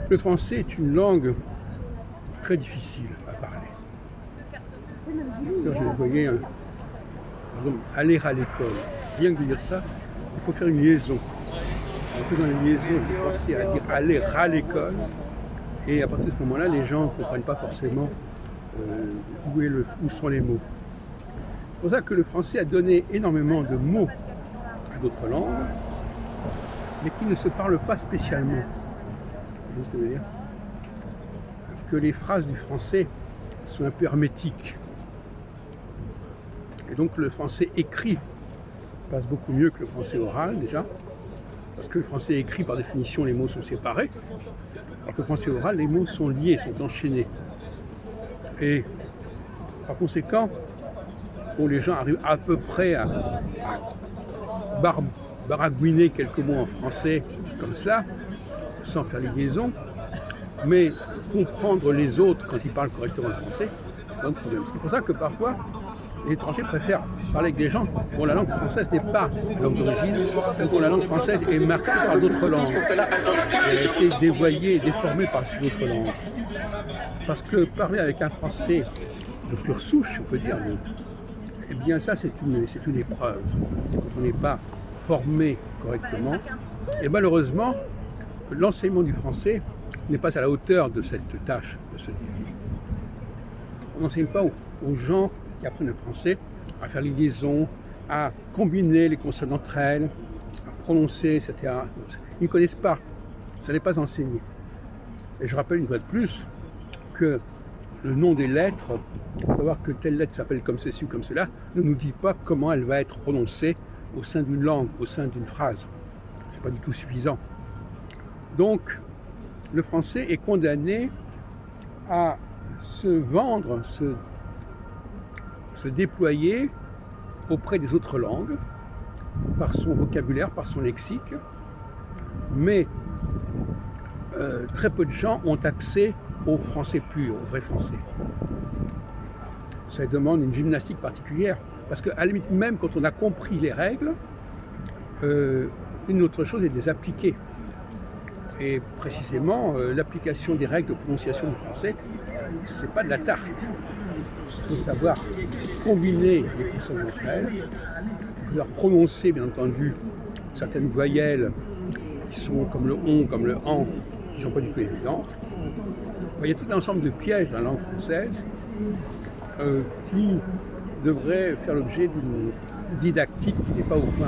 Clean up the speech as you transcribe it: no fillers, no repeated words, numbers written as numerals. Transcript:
Le français est une langue très difficile à parler. Je voyais, par exemple, aller à l'école. Rien que de dire ça, il faut faire une liaison. En faisant une liaison, il faut penser à dire aller à l'école. Et à partir de ce moment-là, les gens ne comprennent pas forcément où sont les mots. C'est pour ça que le français a donné énormément de mots à d'autres langues, mais qui ne se parlent pas spécialement. Vous voyez ce que je veux dire ? Que les phrases du français sont un peu hermétiques. Et donc le français écrit passe beaucoup mieux que le français oral déjà, parce que le français écrit par définition les mots sont séparés, alors que le français oral les mots sont liés, sont enchaînés. Et par conséquent, bon, les gens arrivent à peu près à baragouiner quelques mots en français comme ça, sans faire les liaisons, mais comprendre les autres quand ils parlent correctement le français, c'est pas un problème. C'est pour ça que parfois, les étrangers préfèrent parler avec des gens dont la langue française n'est pas langue d'origine, ou dont la langue française est marquée par d'autres langues. Elle a été dévoyée et déformée par ces autres langues. Parce que parler avec un français de pure souche, on peut dire, eh bien ça c'est une épreuve. Quand on n'est pas formé correctement. Et malheureusement, l'enseignement du français n'est pas à la hauteur de cette tâche, de ce défi. On n'enseigne pas aux gens qui apprennent le français à faire les liaisons, à combiner les consonnes entre elles, à prononcer, etc. Ils ne connaissent pas, ça n'est pas enseigné. Et je rappelle une fois de plus que le nom des lettres, savoir que telle lettre s'appelle comme ceci ou comme cela, ne nous dit pas comment elle va être prononcée au sein d'une langue, au sein d'une phrase. Ce n'est pas du tout suffisant. Donc, le français est condamné à se vendre, se déployer auprès des autres langues, par son vocabulaire, par son lexique, mais très peu de gens ont accès au français pur, au vrai français. Ça demande une gymnastique particulière, parce qu'à la limite, même quand on a compris les règles, une autre chose est de les appliquer. Et précisément, l'application des règles de prononciation du français, c'est pas de la tarte. Il faut savoir combiner les consonnes entre elles, leur prononcer, bien entendu, certaines voyelles qui sont comme le on, comme le an, qui ne sont pas du tout évidentes. Il y a tout un ensemble de pièges dans la langue française qui devraient faire l'objet d'une didactique qui n'est pas au point.